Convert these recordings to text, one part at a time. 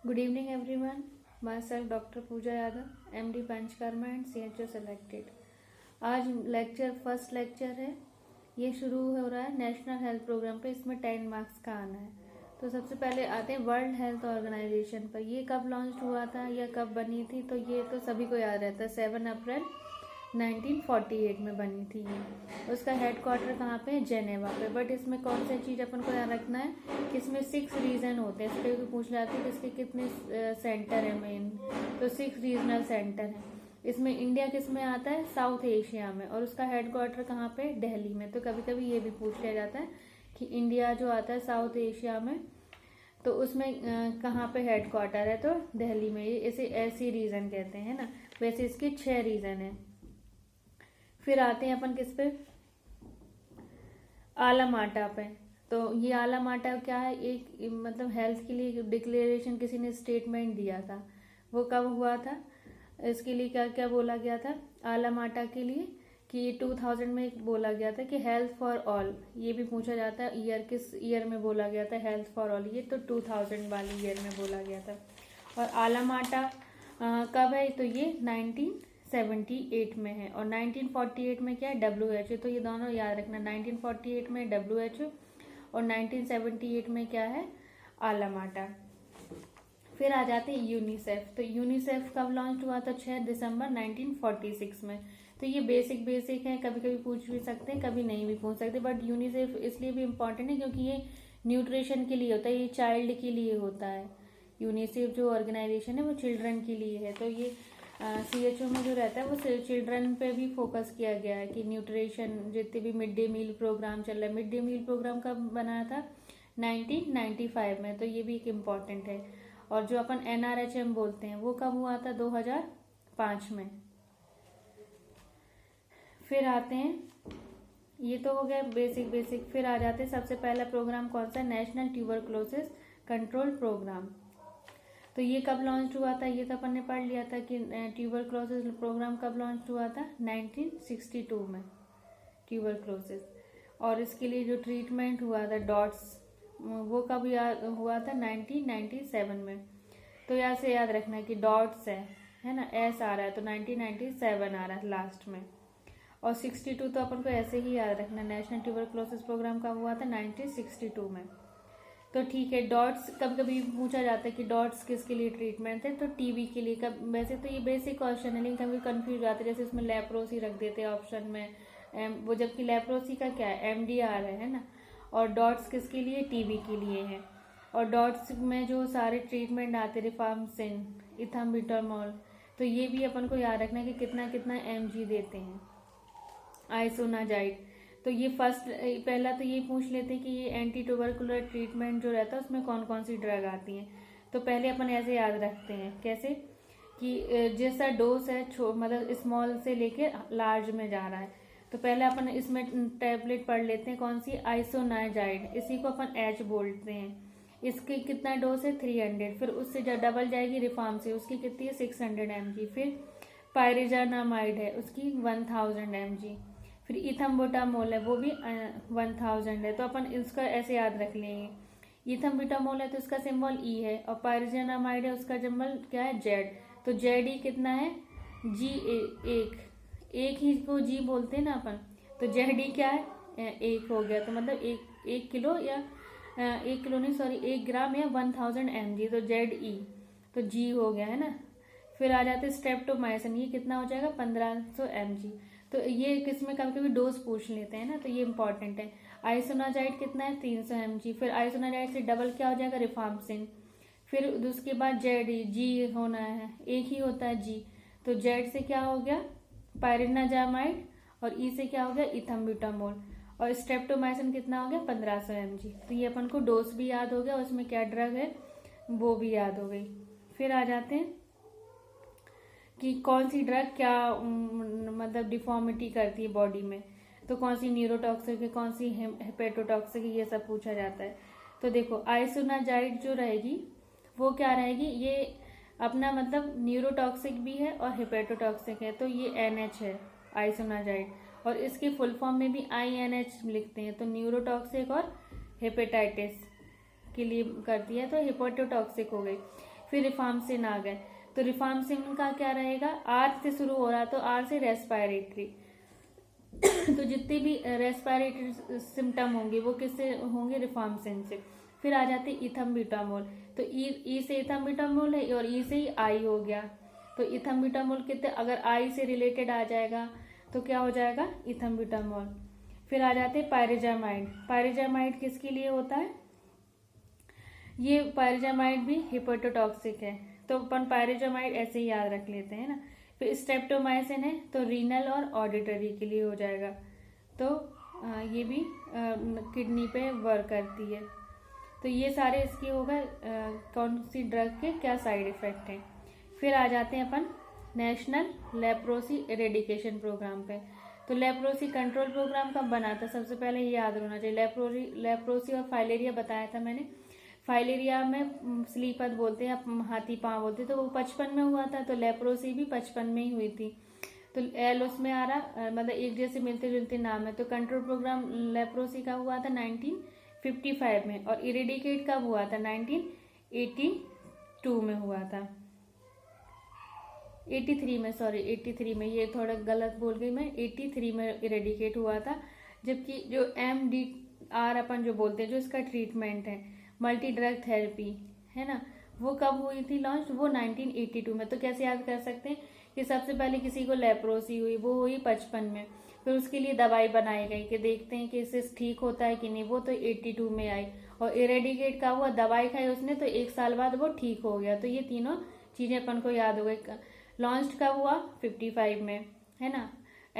Good evening everyone. Myself Dr. Pooja Yadav, MD panchakarma and CHO selected. आज first lecture है। ये शुरू हो रहा है नेशनल हेल्थ प्रोग्राम पे। इसमें 10 मार्क्स का आना है। तो सबसे पहले आते हैं वर्ल्ड हेल्थ ऑर्गेनाइजेशन पर। ये कब लॉन्च हुआ था या कब बनी थी, तो ये तो सभी को याद रहता है। 7 अप्रैल 1948 में बनी थी ये। उसका हेडक्वार्टर कहाँ पे है? जेनेवा पे। बट इसमें कौन सी चीज़ अपन को याद रखना है कि इसमें 6 रीजन होते हैं। इस पर भी पूछ जाती है कि इसके कितने सेंटर है मेन, तो 6 रीजनल सेंटर हैं। इसमें इंडिया किस में आता है? साउथ एशिया में। और उसका हेडक्वार्टर कहाँ पे? दिल्ली में। तो कभी कभी ये भी पूछ लिया जाता है कि इंडिया जो आता है साउथ एशिया में, तो उसमें कहाँ पे हेडक्वार्टर है? तो दिल्ली में। ये इसे ऐसी रीजन कहते हैं ना। वैसे इसके 6 रीजन है। फिर आते हैं अपन किस पे? आला माटा पे। तो ये आला माटा क्या है? एक मतलब हेल्थ के लिए डिक्लेरेशन किसी ने स्टेटमेंट दिया था। वो कब हुआ था? इसके लिए क्या क्या बोला गया था आला माटा के लिए? कि 2000 में बोला गया था कि हेल्थ फॉर ऑल। ये भी पूछा जाता है ईयर, किस ईयर में बोला गया था हेल्थ फॉर ऑल? ये तो 2000 वाले ईयर में बोला गया था। और आला माटा कब है? तो ये 1978 में है। और 1948 में क्या है? WHO। तो ये दोनों याद रखना। 1948 में WHO और 1978 में क्या है? आला माटा। फिर आ जाते हैं यूनिसेफ। तो यूनिसेफ कब लॉन्च हुआ था? 6 दिसंबर 1946 में। तो ये बेसिक है। कभी कभी पूछ भी सकते हैं, कभी नहीं भी पूछ सकते। बट यूनिसेफ इसलिए भी इम्पोर्टेंट है क्योंकि ये न्यूट्रिशन के लिए होता है, ये चाइल्ड के लिए होता है। यूनिसेफ जो ऑर्गेनाइजेशन है वो चिल्ड्रन के लिए है। तो ये CHO में जो रहता है वो चिल्ड्रन पे भी फोकस किया गया है कि न्यूट्रिशन, जितने भी मिड डे मील प्रोग्राम चल रहा है। मिड डे मील प्रोग्राम कब बनाया था? 1995 में। तो ये भी एक इम्पॉर्टेंट है। और जो अपन NRHM बोलते हैं वो कब हुआ था? 2005 में। फिर आते हैं, ये तो हो गया बेसिक। फिर आ जाते हैं सबसे पहला प्रोग्राम कौन सा? National tuberculosis control programme. तो ये कब लॉन्च हुआ था? ये तो अपन ने पढ़ लिया था कि ट्यूबरक्लोसिस प्रोग्राम कब लॉन्च हुआ था? 1962 में ट्यूबरक्लोसिस। और इसके लिए जो ट्रीटमेंट हुआ था डॉट्स, वो कब हुआ था? 1997 में। तो यहाँ से याद रखना कि डॉट्स है ना, एस आ रहा है तो 1997 आ रहा है लास्ट में। और 62 तो अपन को ऐसे ही याद रखना। नेशनल ट्यूबरक्लोसिस प्रोग्राम कब हुआ था? 1962 में। तो ठीक है। डॉट्स कभी कभी पूछा जाता है कि डॉट्स किसके लिए ट्रीटमेंट है? तो टीबी के लिए। कब वैसे तो ये बेसिक क्वेश्चन है, लेकिन कभी कंफ्यूज जाते हैं। जैसे इसमें लेप्रोसी रख देते हैं ऑप्शन में, वो जबकि लेप्रोसी का क्या है? MDR है ना। और डॉट्स किसके लिए? टीबी के लिए है। और डॉट्स में जो सारे ट्रीटमेंट आते, रिफार्मसिन, इथाम्बुटरमोल, तो ये भी अपन को याद रखना है कि कितना कितना mg देते हैं। आइसोनाजाइड। तो ये पहला तो ये पूछ लेते हैं कि ये एंटी ट्यूबरकुलर ट्रीटमेंट जो रहता है उसमें कौन कौन सी ड्रग आती हैं। तो पहले अपन ऐसे याद रखते हैं। कैसे? कि जैसा डोज है मतलब स्मॉल से लेके लार्ज में जा रहा है। तो पहले अपन इसमें टैबलेट पढ़ लेते हैं कौन सी? आइसोनाजाइड। इसी को अपन H बोलते हैं। इसकी कितना डोज है? 300। फिर उससे जब डबल जाएगी रिफार्मसिन, उसकी कितनी है? 600 mg। फिर पायरिजानामाइड है, उसकी 1000 mg। फिर इथम्बुटामोल है, वो भी 1000 है। तो अपन इसका ऐसे याद रख लेंगे। इथम्बुटामोल है तो उसका सिंबल E है। और पायरिजानामाइड है, उसका सिंबल क्या है? Z। तो ZE कितना है? G एक ही को G बोलते हैं ना अपन। तो ZE क्या है? 1 हो गया। तो मतलब एक किलो या 1 किलो नहीं, सॉरी 1 ग्राम या 1000 mg। तो ZE तो G हो गया है ना। फिर आ जाते स्ट्रेप्टोमाइसिन। ये कितना हो जाएगा? 1500 mg। तो ये किसमें कभी कभी डोज पूछ लेते हैं ना, तो ये इंपॉर्टेंट है। आइसोनाजाइड कितना है? 300 mg। फिर आइसोनाजाइड से डबल क्या हो जाएगा? रिफार्मसिन। फिर उसके बाद ZE, G होना है, एक ही होता है G। तो Z से क्या हो गया? पायरिनाजामाइड। और E से क्या हो गया? इथम्बुटामोल। और स्ट्रेप्टोमाइसिन कितना हो गया? 1500 mg। तो ये अपन को डोज भी याद हो गया, उसमें क्या ड्रग है वो भी याद हो गई। फिर आ जाते हैं कि कौन सी ड्रग क्या मतलब डिफॉर्मिटी करती है बॉडी में। तो कौन सी न्यूरोटॉक्सिक है, कौन सी हेपेटोटॉक्सिक है, ये सब पूछा जाता है। तो देखो आइसोनाजाइड जो रहेगी वो क्या रहेगी? ये अपना मतलब न्यूरोटॉक्सिक भी है और हेपेटोटॉक्सिक है। तो ये NH है आइसोनाजाइड। और इसके फुल फॉर्म में भी INH लिखते हैं। तो न्यूरोटॉक्सिक और हेपेटाइटिस के लिए करती है, तो हेपेटोटॉक्सिक हो गई। फिर रिफार्मसिन आ गए। तो रिफार्मसिन का क्या रहेगा, आर से शुरू हो रहा, तो आर से रेस्पिरेटरी। तो जितने भी रेस्पिरेटरी सिम्टम होंगे वो किससे होंगे, रिफार्मसिन से। फिर आ जाते इथम्ब्यूटामोल। तो ई से इथम्ब्यूटामोल है और ई से ही आई हो गया। तो इथम्ब्यूटामोल कितने, अगर आई से रिलेटेड आ जाएगा तो क्या हो जाएगा, इथम्ब्यूटामोल। फिर आ जाते पायरेजामाइड। पायरेजामाइड किसके लिए होता है, ये पायरेजामाइड भी हिपेटोटॉक्सिक है, तो अपन पायरेजामाइड ऐसे ही याद रख लेते हैं ना। फिर स्ट्रेप्टोमाइसिन है तो रीनल और ऑडिटरी के लिए हो जाएगा। तो ये भी किडनी पे वर्क करती है। तो ये सारे इसके हो गए कौन सी ड्रग के क्या साइड इफेक्ट हैं। फिर आ जाते हैं अपन नेशनल लेप्रोसी एरेडिकेशन प्रोग्राम पे। तो लेप्रोसी कंट्रोल प्रोग्राम कब बना था, सबसे पहले ये याद होना चाहिए। लेप्रोसी और फाइलेरिया बताया था मैंने। फाइलेरिया में स्लीपत बोलते हैं, हाथी पांव बोलते हैं, तो वो 55 में हुआ था। तो लेप्रोसी भी 55 में ही हुई थी। तो एल उसमें आ रहा, मतलब एक जैसे मिलते जुलते नाम है। तो कंट्रोल प्रोग्राम लेप्रोसी का हुआ था 1955 में, और इरेडिकेट कब हुआ था, 1982 में हुआ था। 83 में, सॉरी 83 में, ये थोड़ा गलत बोल गई मैं, 83 में इरेडिकेट हुआ था। जबकि जो MDR अपन जो बोलते हैं, जो इसका ट्रीटमेंट है, मल्टी ड्रग थेरेपी है ना, वो कब हुई थी लॉन्च, वो 1982 में। तो कैसे याद कर सकते हैं कि सबसे पहले किसी को लेप्रोसी हुई, वो हुई 55 में। फिर उसके लिए दवाई बनाई गई कि देखते हैं कि इससे ठीक होता है कि नहीं, वो तो 82 में आई। और इरेडिकेट का हुआ, दवाई खाई उसने तो 1 साल बाद वो ठीक हो गया। तो ये तीनों चीजें अपन को याद हो गई। लॉन्च कब हुआ, 55 में, है ना।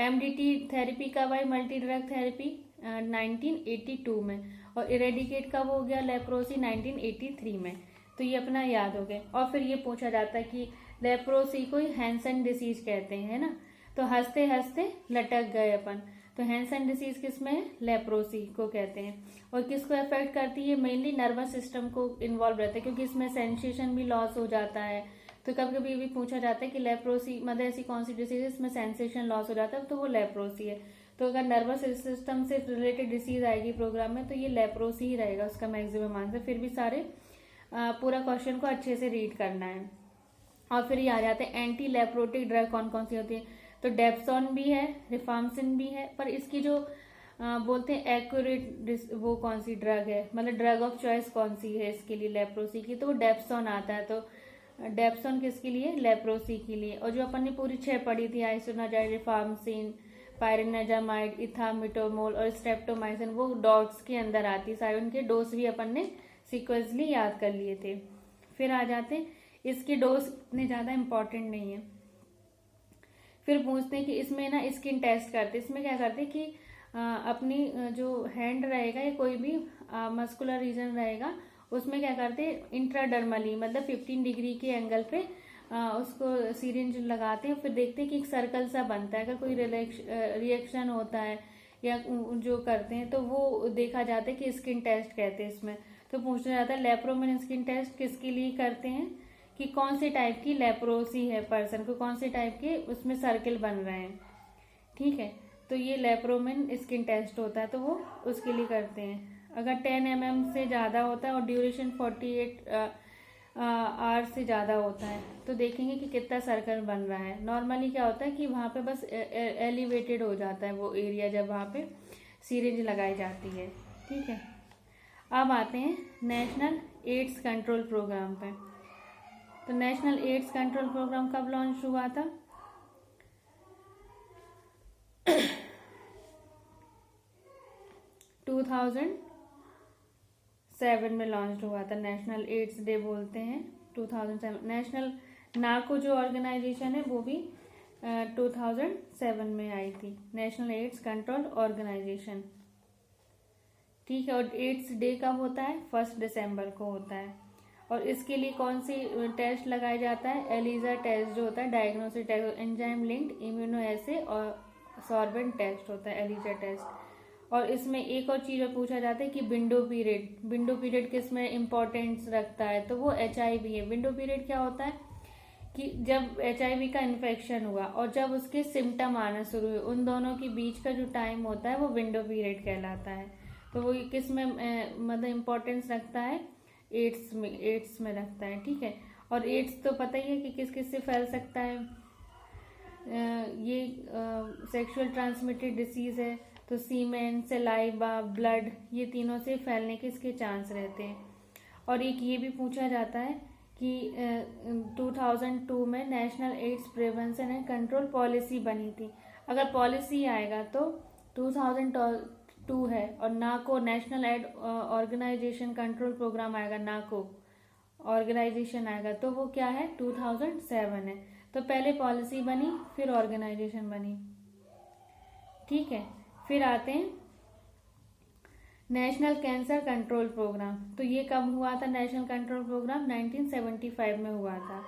MDT थेरेपी कब आई, मल्टी ड्रग थेरेपी, 1982 में। और इरेडिकेट कब हो गया लेप्रोसी, 1983 में। तो ये अपना याद हो गया। और फिर ये पूछा जाता है कि लेप्रोसी को हैंसन डिसीज कहते हैं, है ना। तो हंसते हंसते लटक गए अपन। तो हैंसन डिसीज किसमें है, लेप्रोसी को कहते हैं। और किसको अफेक्ट करती है, मेनली नर्वस सिस्टम को इन्वॉल्व रहता है, क्योंकि इसमें सेंसेशन भी लॉस हो जाता है। तो कभी कभी भी पूछा जाता है कि लेप्रोसी मतलब ऐसी कौन सी डिसीज है इसमें सेंसेशन लॉस हो जाता है, तो वो लेप्रोसी है। तो अगर नर्वस सिस्टम से रिलेटेड डिसीज आएगी प्रोग्राम में, तो ये लेप्रोसी ही रहेगा उसका मैक्सिमम आंसर। फिर भी सारे पूरा क्वेश्चन को अच्छे से रीड करना है। और फिर ये आ जाते हैं एंटी लेप्रोटिक ड्रग कौन कौन सी होती है। तो डेप्सोन भी है, रिफार्मसिन भी है, पर इसकी जो बोलते हैं एक्यूरेट वो कौन सी ड्रग है, मतलब ड्रग ऑफ चॉइस कौन सी है इसके लिए लेप्रोसी की, तो वो डेप्सोन आता है। तो डेप्सोन किसके लिए, लेप्रोसी के लिए। और जो अपन ने पूरी 6 पढ़ी थी, आइसोनाजाइड, रिफार्मसिन, पायरेनाजामाइड, इथामिटोमोल और स्ट्रेप्टोमाइसिन, वो डॉट्स के अंदर आती है। उनके डोज भी अपन ने सिक्वेंसली याद कर लिए थे। फिर आ जाते हैं, इसके डोज इतने ज्यादा इंपॉर्टेंट नहीं है। फिर पूछते हैं कि इसमें ना स्किन टेस्ट करते हैं। इसमें क्या करते हैं कि अपनी जो हैंड रहेगा या कोई भी मस्कुलर रीजन रहेगा, उसमें क्या करते हैं इंट्राडर्मली, मतलब 15 डिग्री के एंगल पे उसको सिरिंज लगाते हैं। फिर देखते हैं कि एक सर्कल सा बनता है। अगर कोई रिएक्शन होता है या जो करते हैं, तो वो देखा जाता है कि स्किन टेस्ट कहते हैं इसमें। तो पूछा जाता है लेप्रोमेन स्किन टेस्ट किसके लिए करते हैं, कि कौन से टाइप की लेप्रोसी है पर्सन को, कौन से टाइप के उसमें सर्कल बन रहे हैं, ठीक है। तो ये लेप्रोमेन स्किन टेस्ट होता है, तो वो उसके लिए करते हैं। अगर 10 mm से ज़्यादा होता है और ड्यूरेशन 48 आवर्स से ज़्यादा होता है, तो देखेंगे कि कितना सर्कल बन रहा है। नॉर्मली क्या होता है कि वहाँ पे बस एलिवेटेड हो जाता है वो एरिया जब वहाँ पे सिरिंज लगाई जाती है, ठीक है। अब आते हैं नेशनल एड्स कंट्रोल प्रोग्राम पे। तो नेशनल एड्स कंट्रोल प्रोग्राम कब लॉन्च हुआ था, 2007 में लॉन्च हुआ था। नेशनल एड्स डे बोलते हैं 2007। नेशनल नार्को जो ऑर्गेनाइजेशन है वो भी 2007 में आई थी, नेशनल एड्स कंट्रोल ऑर्गेनाइजेशन, ठीक है। और एड्स डे कब होता है, 1 दिसंबर को होता है। और इसके लिए कौन सी टेस्ट लगाया जाता है, एलिजा टेस्ट जो होता है, diagnostic test, enzyme linked immuno assay और सॉर्बेंट टेस्ट होता है, एलिजा टेस्ट। और इसमें एक और चीज पूछा जाता है कि विंडो पीरियड किस में इंपॉर्टेंस रखता है, तो वो HIV है। विंडो पीरियड क्या होता है कि जब HIV का इन्फेक्शन हुआ और जब उसके सिम्टम आना शुरू हुए, उन दोनों के बीच का जो टाइम होता है वो विंडो पीरियड कहलाता है। तो वो किस में मतलब इम्पोर्टेंस रखता है, एड्स में रखता है, ठीक है। और एड्स तो पता ही है कि किस किस से फैल सकता है। ये सेक्सुअल ट्रांसमिटेड डिसीज है, तो सीमेन, सलाइवा, ब्लड, ये तीनों से फैलने के इसके चांस रहते हैं। और एक ये भी पूछा जाता है कि 2002 में national AIDS prevention and control policy बनी थी। अगर पॉलिसी आएगा तो 2002 है, और NACO national aid organisation control programme आएगा, नाको ऑर्गेनाइजेशन आएगा, तो वो क्या है 2007 है। तो पहले पॉलिसी बनी, फिर ऑर्गेनाइजेशन बनी। ठीक है, फिर आते हैं नेशनल कैंसर कंट्रोल प्रोग्राम। तो ये कब हुआ था? नेशनल कंट्रोल प्रोग्राम 1975 में हुआ था।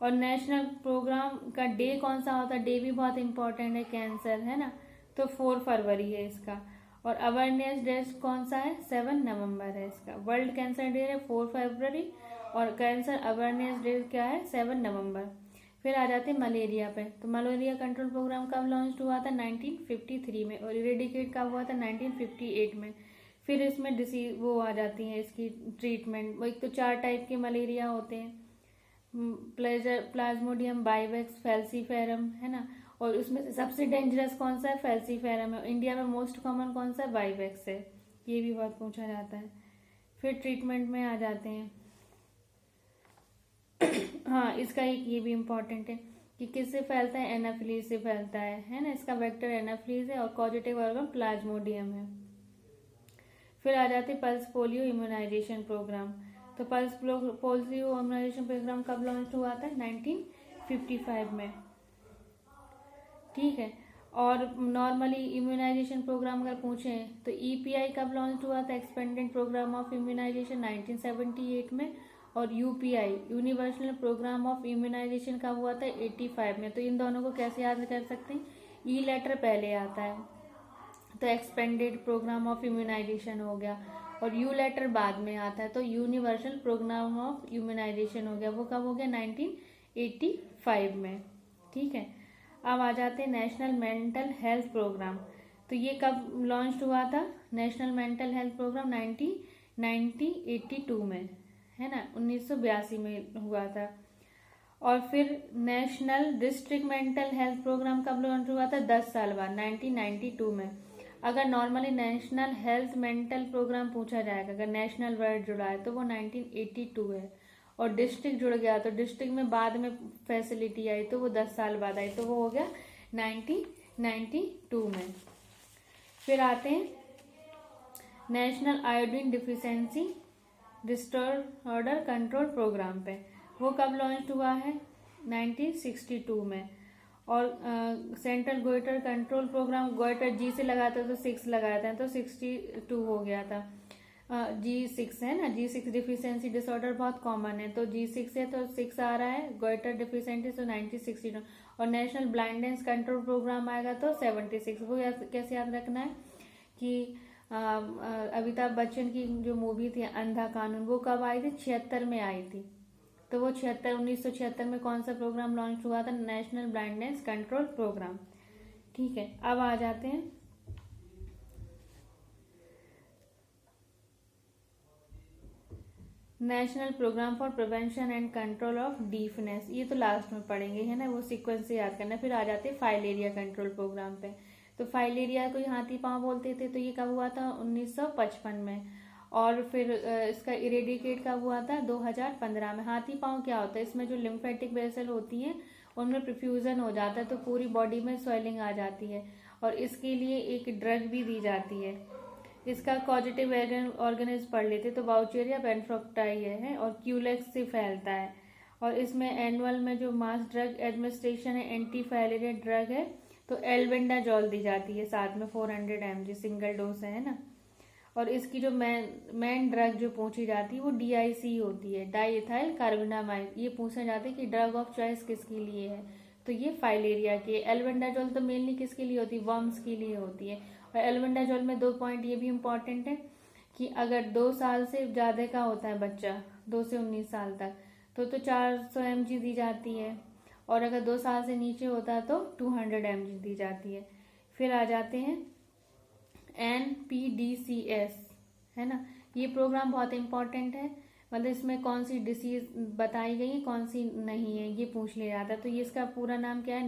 और नेशनल प्रोग्राम का डे कौन सा होता है? डे भी बहुत इंपॉर्टेंट है, कैंसर है ना, तो 4 फरवरी है इसका। और अवेयरनेस डे कौन सा है? 7 नवंबर है इसका। वर्ल्ड कैंसर डे है 4 फरवरी, और कैंसर अवेयरनेस डे क्या है? 7 नवंबर। फिर आ जाते हैं मलेरिया पे। तो मलेरिया कंट्रोल प्रोग्राम कब लॉन्च हुआ था? 1953 में। और इरेडिकेट कब हुआ था? 1958 में। फिर इसमें डिसीज वो आ जाती है इसकी ट्रीटमेंट। वो एक तो 4 टाइप के मलेरिया होते हैं, प्लाज्मोडियम, बाइवेक्स, फैल्सीफेरम, है ना। और उसमें से सबसे डेंजरस कौन सा है? फैल्सीफेरम है। इंडिया में मोस्ट कॉमन कौन सा है? बाइवेक्स है। ये भी बहुत पूछा जाता है। फिर ट्रीटमेंट में आ जाते हैं हाँ, इसका एक ये भी इम्पोर्टेंट है कि किससे फैलता है? एनाफिलीज से फैलता है ना। इसका वेक्टर एनाफिलीज है और कॉजेटिव ऑर्गन प्लाज्मोडियम है। फिर आ जाते हैं पल्स पोलियो इम्यूनाइजेशन प्रोग्राम। तो पल्स पोलियो इम्यूनाइजेशन प्रोग्राम कब लॉन्च हुआ था? 1955 में। ठीक है, और नॉर्मली इम्यूनाइजेशन प्रोग्राम अगर पूछें तो ईपीआई कब लॉन्च हुआ था? एक्सपेंडेड प्रोग्राम ऑफ इम्यूनाइजेशन 1978 में। और UPI universal programme of immunisation कब हुआ था? 85 में। तो इन दोनों को कैसे याद कर सकते हैं? ई लेटर पहले आता है, तो एक्सपेंडेड प्रोग्राम ऑफ इम्यूनाइजेशन हो गया, और यू लेटर बाद में आता है, तो यूनिवर्सल प्रोग्राम ऑफ इम्यूनाइजेशन हो गया। वो कब हो गया? 1985 में। ठीक है, अब आ जाते हैं नेशनल मेंटल हेल्थ प्रोग्राम। तो ये कब लॉन्च हुआ था? नेशनल मेंटल हेल्थ प्रोग्राम 1982 में, है ना, 1982 में हुआ था। और फिर national district mental health programme कब लॉन्च हुआ था? 10 साल बाद, 1992 में। अगर normally national health mental programme पूछा जाएगा, अगर नेशनल वर्ड जुड़ा है तो वो 1982 है। और डिस्ट्रिक्ट जुड़ गया तो डिस्ट्रिक्ट में बाद में फैसिलिटी आई तो वो 10 साल बाद आई, तो वो हो गया 1992 में। फिर आते हैं national iodine deficiency disorder control programme पे। वो कब लॉन्च हुआ है? 1962 में। और central goitre control programme, goitre जी से लगाता है तो 6 लगाता है, तो 62 हो गया था। G6 है ना, G6 डिफिशियंसी डिसऑर्डर बहुत कॉमन है, तो G6 है तो 6 आ रहा है। गोइटर डिफिशियंसी तो 1962। और नेशनल ब्लाइंडनेस कंट्रोल प्रोग्राम आएगा तो 76। वो कैसे याद रखना है कि अमिताभ बच्चन की जो मूवी थी अंधा कानून, वो कब आई थी? 76 में आई थी। तो वो 1976 में कौन सा प्रोग्राम लॉन्च हुआ था? National blindness control programme. ठीक है, अब आ जाते हैं national programme for prevention and control of deafness. ये तो लास्ट में पढ़ेंगे, है ना, वो सीक्वेंस से याद करना। फिर आ जाते हैं फाइलेरिया कंट्रोल प्रोग्राम पे। तो फाइलेरिया को हाथी पांव बोलते थे, तो ये कब हुआ था? 1955 में। और फिर इसका इरेडिकेट कब हुआ था? 2015 में। हाथी पांव क्या होता है? इसमें जो लिम्फेटिक वेसल होती हैं उनमें प्रफ्यूजन हो जाता है, तो पूरी बॉडी में स्वेलिंग आ जाती है, और इसके लिए एक ड्रग भी दी जाती है। इसका कॉजेटिव ऑर्गेनिज्म पढ़ लेते तो वाउचेरिया पेनफ्रोक्टाई है, और क्यूलेक्स से फैलता है। और इसमें एनुअल में जो मास ड्रग एडमिनिस्ट्रेशन है, एंटी फाइलेरिया ड्रग है, तो एल्बेंडाजोल दी जाती है साथ में 400 mg सिंगल डोज है ना। और इसकी जो मेन ड्रग जो पूछी जाती है वो DIC होती है, डाइइथाइल कार्बोनामाइड। ये पूछा जाता है कि ड्रग ऑफ चॉइस किसके लिए है, तो ये फाइलेरिया के। एल्बेंडाजोल तो मेनली किसके लिए होती है? वर्म्स के लिए होती है। और एल्बेंडाजोल में 2 पॉइंट ये भी इम्पोर्टेंट है कि अगर 2 साल से ज़्यादा का होता है बच्चा, 2 से 19 साल तक, तो 400 mg दी जाती है, और अगर 2 साल से नीचे होता है तो 200 mg दी जाती है। फिर आ जाते हैं NPDCS, है ना, ये प्रोग्राम बहुत इंपॉर्टेंट है। मतलब इसमें कौन सी डिसीज बताई गई है, कौन सी नहीं है, ये पूछ लिया जाता है। तो ये इसका पूरा नाम क्या है,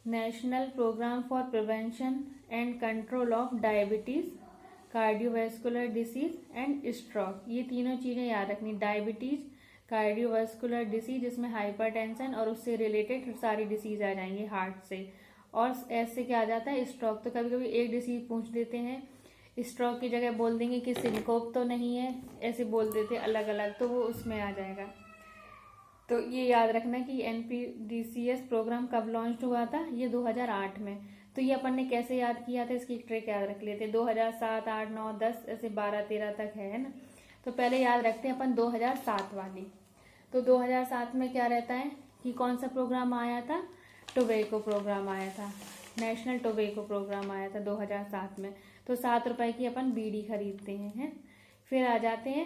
national programme for prevention and control of diabetes, cardiovascular disease and stroke. ये तीनों चीजें याद रखनी, डायबिटीज, कार्डियोवैस्कुलर डिसीज जिसमें हाइपरटेंशन और उससे रिलेटेड सारी डिसीज आ जाएंगी हार्ट से, और ऐसे क्या आ जाता है, स्ट्रोक। तो कभी कभी एक डिसीज पूछ देते हैं, स्ट्रोक की जगह बोल देंगे कि सिनकोप तो नहीं है, ऐसे बोल देते अलग अलग, तो वो उसमें आ जाएगा। तो ये याद रखना कि NPDCS प्रोग्राम कब लॉन्च हुआ था, ये 2008 में। तो ये अपन ने कैसे याद किया था, इसकी ट्रिक याद रख लेते, 2007, 8, 9, 10 ऐसे 12, 13 तक है ना। तो पहले याद रखते हैं अपन 2007 वाली। तो 2007 में क्या रहता है कि कौन सा प्रोग्राम आया था, टोबैको प्रोग्राम आया था, नेशनल टोबैको प्रोग्राम आया था 2007 में। तो 7 रुपए की अपन बीड़ी खरीदते हैं। फिर आ जाते हैं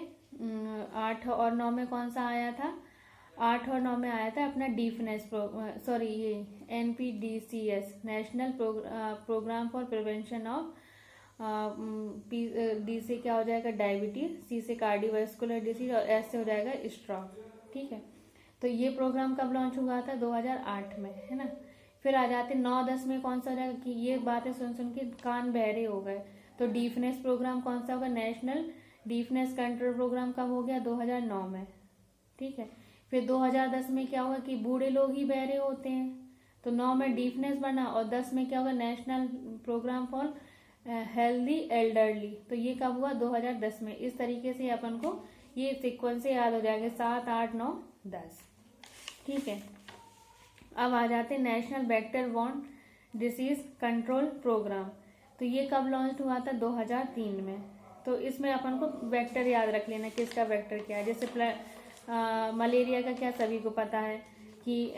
8 और 9 में कौन सा आया था, 8 और 9 में आया था अपना ये NPDCS, national programme for prevention of, D से क्या हो जाएगा, डायबिटीज, सी से कार्डियोवैस्कुलर डिसीज और एस से हो जाएगा स्ट्रोक। ठीक है, तो ये प्रोग्राम कब लॉन्च हुआ था, 2008 में, है ना। फिर आ जाते 9, 10 में कौन सा हो जाएगा, कि ये बातें सुन सुन के कान बहरे हो गए। तो डीफनेस प्रोग्राम कौन सा होगा, नेशनल डीफनेस कंट्रोल प्रोग्राम कब हो गया, 2009 में। ठीक है, फिर 2010 में क्या होगा कि बूढ़े लोग ही बहरे होते हैं, तो 9 में डीफनेस बना, और 10 में क्या होगा, national programme for healthy elderly. तो ये कब हुआ, 2010 में। इस तरीके से अपन को ये सीक्वेंस से याद हो जाएगा, 7, 8, 9, 10। ठीक है, अब आ जाते हैं national vector borne disease control programme. तो ये कब लॉन्च हुआ था, 2003 में। तो इसमें अपन को वेक्टर याद रख लेना, किसका वेक्टर क्या है। जैसे मलेरिया का क्या सभी को पता है कि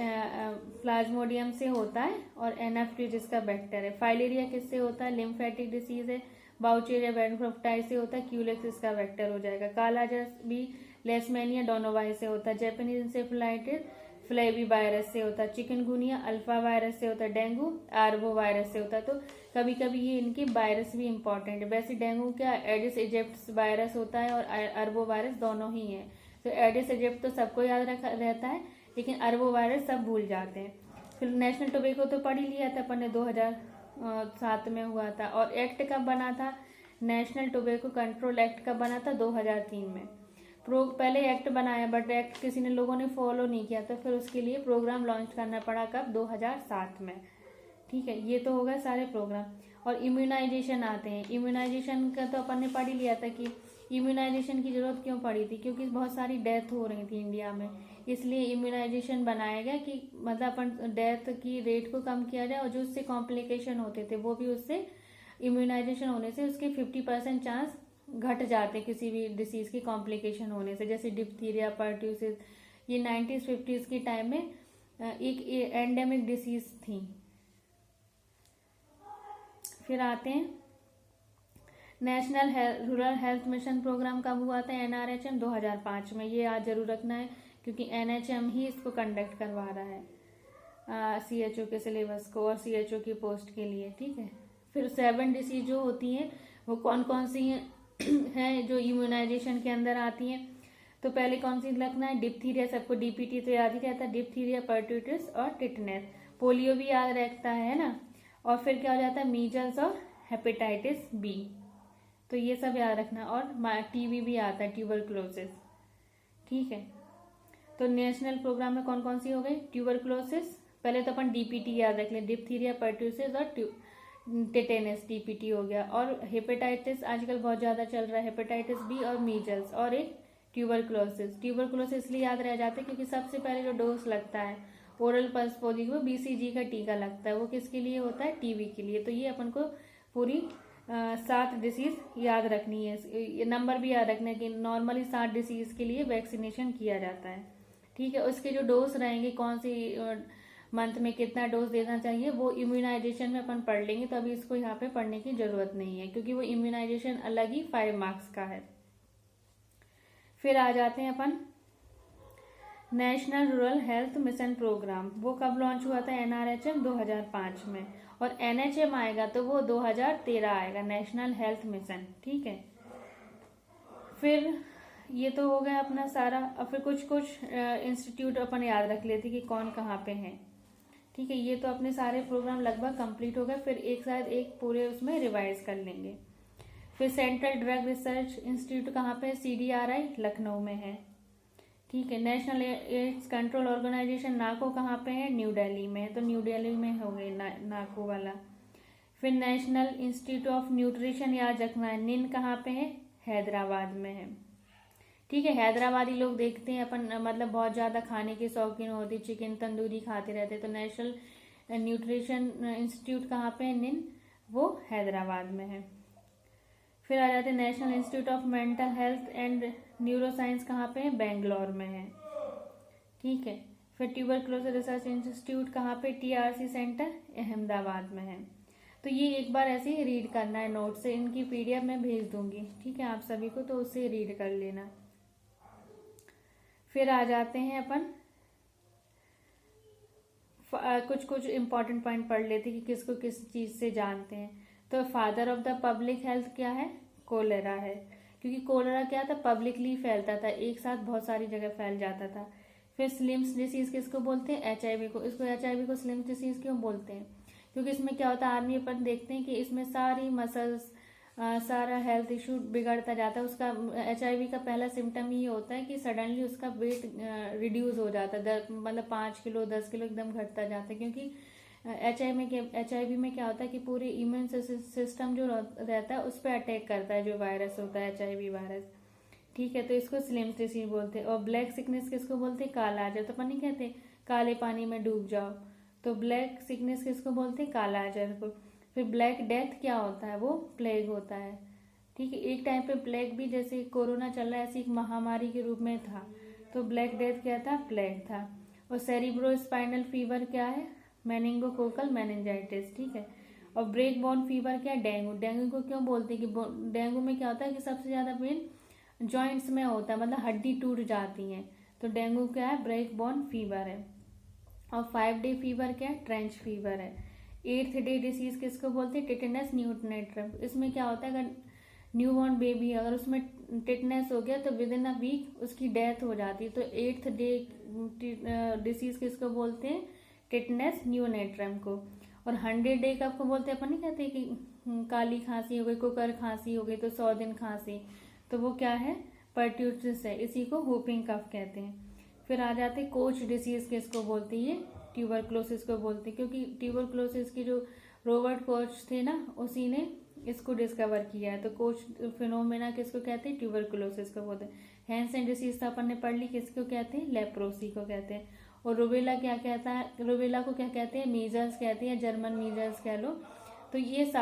प्लाज्मोडियम से होता है, और NF2 जिसका वेक्टर है। फाइलेरिया किससे होता है, लिम्फेटिक डिसीज है। बाउचेरिया बैक्टीरिया से होता है, क्यूलेक्स इसका वेक्टर हो जाएगा। कालाजार भी लेशमैनिया डोनोवाई से होता है। जैपनीज इंसेफेलाइटिस फ्लेवी वायरस से होता है। चिकनगुनिया अल्फा वायरस से होता है। डेंगू आर्बो वायरस से होता है। तो कभी कभी ये इनके वायरस भी इंपॉर्टेंट है। वैसे डेंगू क्या एडिस इजिप्ट वायरस होता है, और अरबो वायरस दोनों ही है। तो एडिस इजिप्ट तो सबको याद रहता है, लेकिन अरबो वायरस सब भूल जाते हैं। फिर नेशनल टोबैको तो पढ़ ही लिया था अपन ने, 2007 में हुआ था। और एक्ट कब बना था, नेशनल टोबैको कंट्रोल एक्ट कब बना था, 2003 में। पहले एक्ट बनाया, बट एक्ट किसी ने लोगों ने फॉलो नहीं किया, तो फिर उसके लिए प्रोग्राम लॉन्च करना पड़ा कब, 2007 में। ठीक है, ये तो हो गए सारे प्रोग्राम। और इम्यूनाइजेशन आते हैं। इम्यूनाइजेशन का तो अपन ने पढ़ ही लिया था कि इम्यूनाइजेशन की जरूरत क्यों पड़ी थी, क्योंकि बहुत सारी डेथ हो रही थी इंडिया में, इसलिए इम्यूनाइजेशन बनाया गया कि मतलब अपन डेथ की रेट को कम किया जाए, और जो उससे कॉम्प्लिकेशन होते थे वो भी उससे इम्यूनाइजेशन होने से उसके 50% चांस घट जाते किसी भी डिसीज की कॉम्प्लिकेशन होने से। जैसे डिप्थीरिया, पर्ट्यूसिस, ये 90s-50s के टाइम में एक एंडेमिक डिसीज थी। फिर आते हैं national rural health mission programme कब हुआ था, NRHM 2005 में। ये आज जरूर रखना है, क्योंकि NHM ही इसको कंडक्ट करवा रहा है CHO के सिलेबस को, और CHO की पोस्ट के लिए। ठीक है, फिर 7 डिसीज जो होती हैं वो कौन कौन सी हैं जो इम्यूनाइजेशन के अंदर आती हैं। तो पहले कौन सी रखना है, डिप्थीरिया, सबको DPT तो याद ही रहता है, डिप्थीरिया, पर्ट्यूटिस और टिटनेस। पोलियो भी याद रहता है ना। और फिर क्या हो जाता है, मीजल्स और हेपेटाइटिस B, तो ये सब याद रखना। और TB भी आता है, ट्यूबरक्लोसिस। ठीक है, तो नेशनल प्रोग्राम में कौन कौन सी हो गई, ट्यूबरक्लोसिस, पहले तो अपन DPT याद रख लें, डिप्थीरिया, पर्ट्यूसिस और टिटेनस, DPT हो गया। और हेपेटाइटिस आजकल बहुत ज्यादा चल रहा है, हेपेटाइटिस B और मीजल्स, और एक ट्यूबरक्लोसिस। ट्यूबरक्लोसिस इसलिए याद रह जाता है क्योंकि सबसे पहले जो डोज लगता है ओरल पल्स पोलियो, BCG का टीका लगता है, वो किसके लिए होता है, TB के लिए। तो ये अपन को पूरी 7 डिसीज याद रखनी है, ये नंबर भी याद रखना है कि नॉर्मली 7 डिसीज के लिए वैक्सीनेशन किया जाता है। ठीक है, उसके जो डोज रहेंगे, कौन सी मंथ में कितना डोज देना चाहिए, वो इम्यूनाइजेशन में अपन पढ़ लेंगे, तो अभी इसको यहाँ पे पढ़ने की जरूरत नहीं है, क्योंकि वो इम्यूनाइजेशन अलग ही 5 मार्क्स का है। फिर आ जाते हैं अपन national rural health mission programme, वो कब लॉन्च हुआ था, NRHM 2005 में। और NHM आएगा तो वो 2013 आएगा, नेशनल हेल्थ मिशन। ठीक है, फिर ये तो हो गया अपना सारा। और फिर कुछ कुछ इंस्टीट्यूट अपन याद रख लेते कि कौन कहाँ पे है। ठीक है, ये तो अपने सारे प्रोग्राम लगभग कंप्लीट हो गए। फिर एक साथ एक पूरे उसमें रिवाइज कर लेंगे। फिर सेंट्रल ड्रग रिसर्च इंस्टीट्यूट कहाँ पे है? CDRI लखनऊ में है। ठीक है, नेशनल एड्स कंट्रोल ऑर्गेनाइजेशन नाको कहाँ पे है? न्यू दिल्ली में है। तो न्यू दिल्ली में हो गई नाको वाला। फिर नेशनल इंस्टीट्यूट ऑफ न्यूट्रिशन याद रखना है, निन कहाँ पे है? हैदराबाद में है। ठीक है, हैदराबादी लोग देखते हैं अपन, मतलब बहुत ज़्यादा खाने के शौकीन होते, चिकन तंदूरी खाते रहते। तो नेशनल न्यूट्रिशन इंस्टीट्यूट कहाँ पे है? निन, वो हैदराबाद में है। फिर आ जाते हैं national institute of mental health and neuro science कहाँ पे है? बेंगलोर में है। ठीक है, फिर ट्यूबरक्लोसिस रिसर्च इंस्टीट्यूट कहाँ पे? TRC सेंटर अहमदाबाद में है। तो ये एक बार ऐसे ही रीड करना है नोट से, इनकी PDF मैं भेज दूंगी। ठीक है, आप सभी को, तो उससे रीड कर लेना। फिर आ जाते हैं अपन कुछ कुछ इम्पोर्टेंट पॉइंट पढ़ लेते कि किसको किस चीज़ से जानते हैं। तो father of the public health क्या है? कोलेरा है, क्योंकि कोलेरा क्या था? पब्लिकली फैलता था, एक साथ बहुत सारी जगह फैल जाता था। फिर स्लिम्स डिसीज किसको बोलते हैं? HIV को। इसको HIV को स्लिम्स डिसीज क्यों बोलते हैं? क्योंकि इसमें क्या होता है, आदमी अपन देखते हैं कि इसमें सारी मसल्स, सारा हेल्थ इशू बिगड़ता जाता है उसका। HIV का पहला सिम्टम ये होता है कि सडनली उसका वेट रिड्यूस हो जाता है, मतलब 5 किलो 10 किलो एकदम घटता जाता है। क्योंकि HIV में क्या होता है कि पूरे इम्यून सिस्टम जो रहता है उस पर अटैक करता है, जो वायरस होता है HIV वायरस। ठीक है, तो इसको स्लिम डिसीज बोलते हैं। और ब्लैक सिकनेस किसको बोलते हैं? काला अजर। तो अपन नहीं कहते काले पानी में डूब जाओ, तो ब्लैक सिकनेस किसको बोलते हैं? काला अजर को। फिर ब्लैक डेथ क्या होता है? वो प्लेग होता है। ठीक है, एक टाइम पे प्लेग भी, जैसे कोरोना चल रहा है, ऐसी एक महामारी के रूप में था। तो ब्लैक डेथ क्या था? प्लेग था। और सेरिब्रो स्पाइनल फीवर क्या है? Meningococcal meningitis. ठीक है, और ब्रेक बोन फीवर क्या है? डेंगू। डेंगू को क्यों बोलते हैं कि डेंगू में क्या होता है कि सबसे ज्यादा पेन जॉइंट्स में होता है, मतलब हड्डी टूट जाती है। तो डेंगू क्या है? ब्रेक बोन फीवर है। और 5 डे फीवर क्या है? ट्रेंच फीवर है। 8th डे डिसीज किसको बोलते हैं? टिटेनस न्यूटनेट्रम। इसमें क्या होता है, अगर न्यूबॉर्न बेबी अगर उसमें टिटनेस हो गया तो विद इन अ वीक उसकी डेथ हो जाती है। तो 8th डे डिसीज किसको बोलते हैं? टिटनेस न्यूनेट्रम को। और 100 डे कब को बोलते हैं? अपन नहीं कहते कि काली खांसी हो गई, कुकर खांसी हो गई, तो 100 दिन खांसी, तो वो क्या है? पर्ट्यूसिस है, इसी को व्हूपिंग कफ कहते हैं। फिर आ जाते हैं कोच डिसीज किसको बोलते हैं? ये ट्यूबरक्लोसिस को बोलते हैं, क्योंकि ट्यूबरक्लोसिस की जो रॉबर्ट कोच थे ना, उसी ने इसको डिस्कवर किया है। तो कोच फिनोमेना किसको कहते हैं? ट्यूबरक्लोसिस को बोलते हैं। हैंसन डिसीज तो अपन ने पढ़ ली, किसको कहते हैं? लेप्रोसी को कहते हैं। और रुबेला क्या कहता है? रुबेला को क्या कहते हैं? मीजल्स कहते हैं, जर्मन मीजल्स कह लो। तो ये